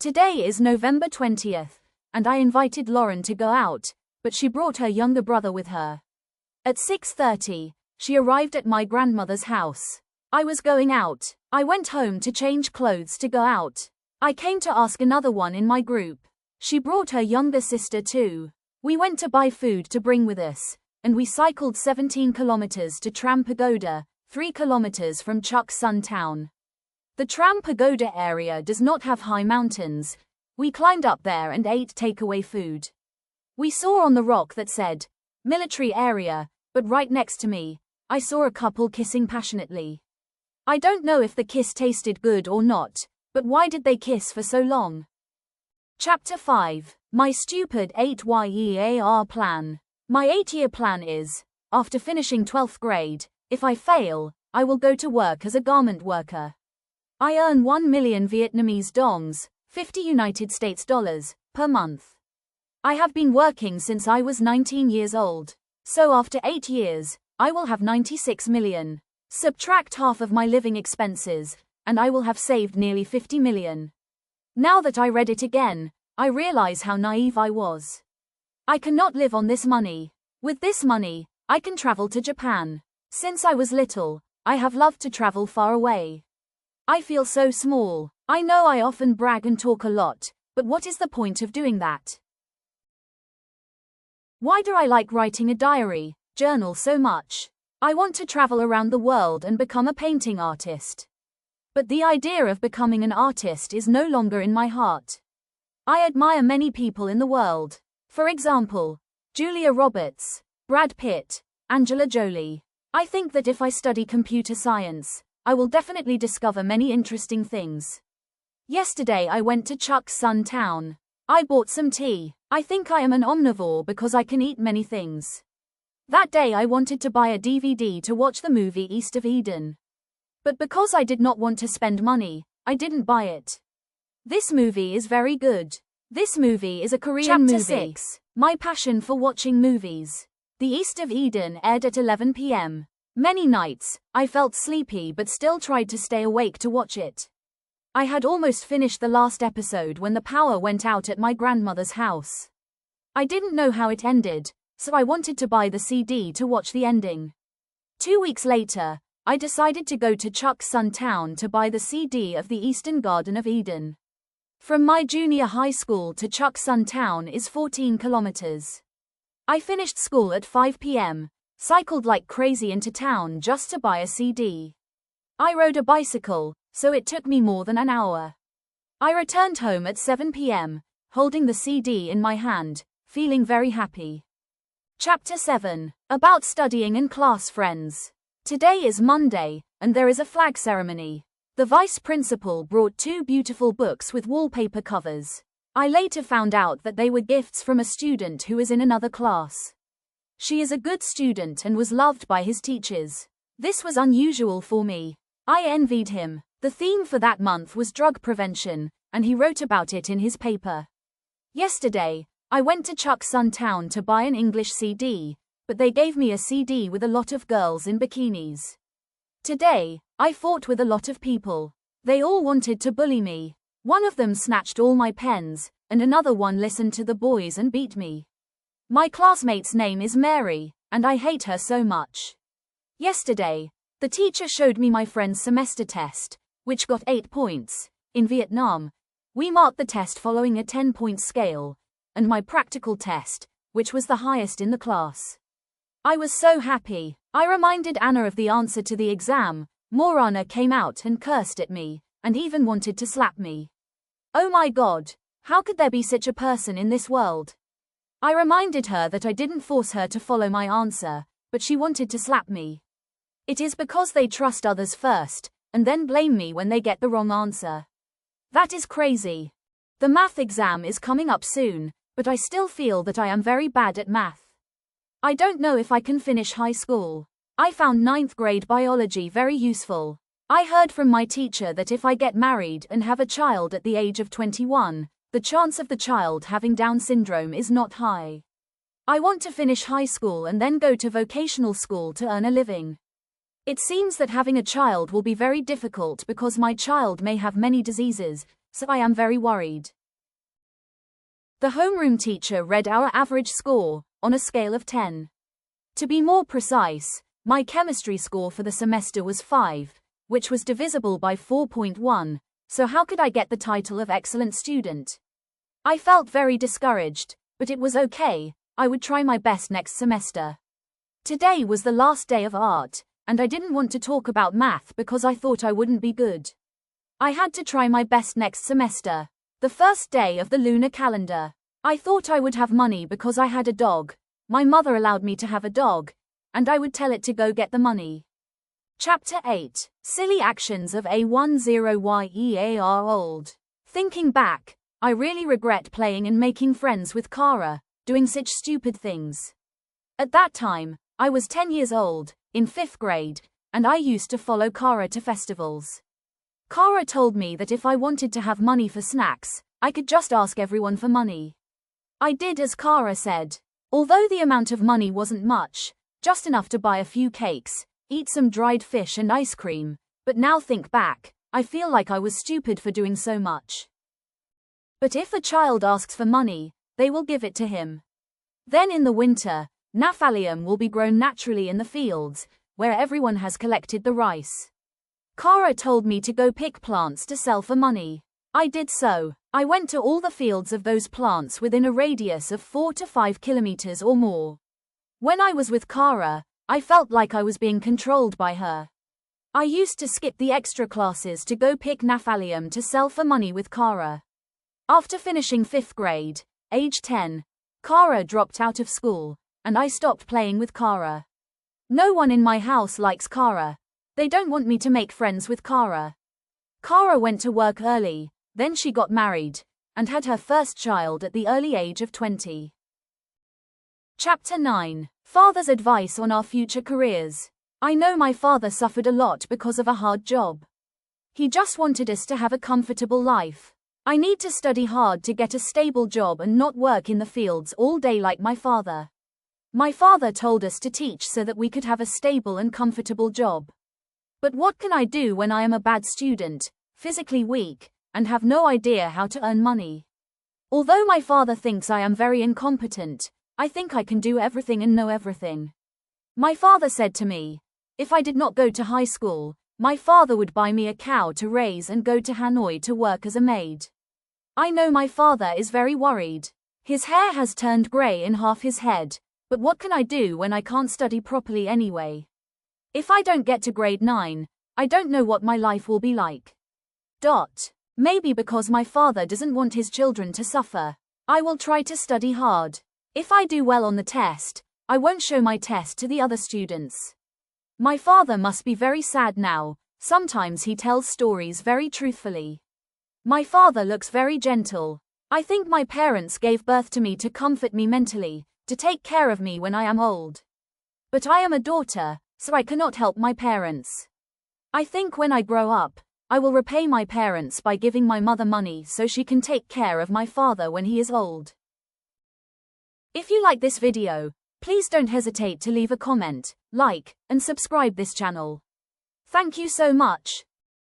Today is November 20th, and I invited Lauren to go out, but she brought her younger brother with her. At 6:30, she arrived at my grandmother's house. I was going out. I went home to change clothes to go out. I came to ask another one in my group. She brought her younger sister too. We went to buy food to bring with us, and we cycled 17 kilometers to Tram Pagoda, 3 kilometers from Chuck Sun Town. The Tram Pagoda area does not have high mountains. We climbed up there and ate takeaway food. We saw on the rock that said, military area, but right next to me, I saw a couple kissing passionately. I don't know if the kiss tasted good or not, but why did they kiss for so long? Chapter 5. My stupid 8-year plan. My 8-year plan is, after finishing 12th grade, if I fail, I will go to work as a garment worker. I earn 1 million Vietnamese dongs, 50 United States dollars, per month. I have been working since I was 19 years old, so after 8 years, I will have 96 million. Subtract half of my living expenses, and I will have saved nearly 50 million. Now that I read it again, I realize how naive I was. I cannot live on this money. With this money, I can travel to Japan. Since I was little, I have loved to travel far away. I feel so small. I know I often brag and talk a lot, but what is the point of doing that? Why do I like writing a diary, journal so much? I want to travel around the world and become a painting artist. But the idea of becoming an artist is no longer in my heart. I admire many people in the world. For example, Julia Roberts, Brad Pitt, Angela Jolie. I think that if I study computer science, I will definitely discover many interesting things. Yesterday I went to Chuck Sun Town. I bought some tea. I think I am an omnivore because I can eat many things. That day I wanted to buy a DVD to watch the movie East of Eden. But because I did not want to spend money, I didn't buy it. This movie is very good. This movie is a Korean movie. Chapter 6. My passion for watching movies. The East of Eden aired at 11 p.m. Many nights, I felt sleepy but still tried to stay awake to watch it. I had almost finished the last episode when the power went out at my grandmother's house. I didn't know how it ended, so I wanted to buy the CD to watch the ending. 2 weeks later, I decided to go to Chuck Sun Town to buy the CD of the Eastern Garden of Eden. From my junior high school to Chuck Sun Town is 14 kilometers. I finished school at 5 p.m., cycled like crazy into town just to buy a CD. I rode a bicycle, so it took me more than an hour. I returned home at 7 p.m., holding the CD in my hand, feeling very happy. Chapter 7. About studying and class friends. Today is Monday, and there is a flag ceremony. The vice principal brought 2 beautiful books with wallpaper covers. I later found out that they were gifts from a student who is in another class. She is a good student and was loved by his teachers. This was unusual for me. I envied him. The theme for that month was drug prevention, and he wrote about it in his paper. Yesterday, I went to Chuck Sun Town to buy an English CD, but they gave me a CD with a lot of girls in bikinis. Today, I fought with a lot of people. They all wanted to bully me. One of them snatched all my pens, and another one listened to the boys and beat me. My classmate's name is Mary, and I hate her so much. Yesterday, the teacher showed me my friend's semester test, which got 8 points. In Vietnam, we marked the test following a 10-point scale, and my practical test, which was the highest in the class. I was so happy. I reminded Anna of the answer to the exam. Morana came out and cursed at me, and even wanted to slap me. Oh my God, how could there be such a person in this world? I reminded her that I didn't force her to follow my answer, but she wanted to slap me. It is because they trust others first, and then blame me when they get the wrong answer. That is crazy. The math exam is coming up soon, but I still feel that I am very bad at math. I don't know if I can finish high school. I found 9th grade biology very useful. I heard from my teacher that if I get married and have a child at the age of 21, the chance of the child having Down syndrome is not high. I want to finish high school and then go to vocational school to earn a living. It seems that having a child will be very difficult because my child may have many diseases, so I am very worried. The homeroom teacher read our average score, on a scale of 10. To be more precise, my chemistry score for the semester was 5, which was divisible by 4.1, so how could I get the title of excellent student? I felt very discouraged, but it was okay, I would try my best next semester. Today was the last day of art, and I didn't want to talk about math because I thought I wouldn't be good. I had to try my best next semester. The first day of the lunar calendar. I thought I would have money because I had a dog. My mother allowed me to have a dog, and I would tell it to go get the money. Chapter 8. Silly Actions of A10YEAR Old. Thinking back, I really regret playing and making friends with Kara, doing such stupid things. At that time, I was 10 years old, in 5th grade, and I used to follow Kara to festivals. Kara told me that if I wanted to have money for snacks, I could just ask everyone for money. I did as Kara said. Although the amount of money wasn't much, just enough to buy a few cakes, eat some dried fish and ice cream, but now think back, I feel like I was stupid for doing so much. But if a child asks for money, they will give it to him. Then in the winter, naphthalum will be grown naturally in the fields, where everyone has collected the rice. Kara told me to go pick plants to sell for money. I did so. I went to all the fields of those plants within a radius of 4 to 5 kilometers or more. When I was with Kara, I felt like I was being controlled by her. I used to skip the extra classes to go pick naphthalum to sell for money with Kara. After finishing 5th grade, age 10, Kara dropped out of school, and I stopped playing with Kara. No one in my house likes Kara. They don't want me to make friends with Kara. Kara went to work early, then she got married, and had her first child at the early age of 20. Chapter 9. Father's Advice on Our Future Careers. I know my father suffered a lot because of a hard job. He just wanted us to have a comfortable life. I need to study hard to get a stable job and not work in the fields all day like my father. My father told us to teach so that we could have a stable and comfortable job. But what can I do when I am a bad student, physically weak, and have no idea how to earn money? Although my father thinks I am very incompetent, I think I can do everything and know everything. My father said to me, if I did not go to high school, my father would buy me a cow to raise and go to Hanoi to work as a maid. I know my father is very worried. His hair has turned grey in half his head, but what can I do when I can't study properly anyway? If I don't get to grade 9, I don't know what my life will be like. Maybe because my father doesn't want his children to suffer, I will try to study hard. If I do well on the test, I won't show my test to the other students. My father must be very sad now, sometimes he tells stories very truthfully. My father looks very gentle. I think my parents gave birth to me to comfort me mentally, to take care of me when I am old. But I am a daughter, so I cannot help my parents. I think when I grow up, I will repay my parents by giving my mother money so she can take care of my father when he is old. If you like this video, please don't hesitate to leave a comment, like, and subscribe this channel. Thank you so much.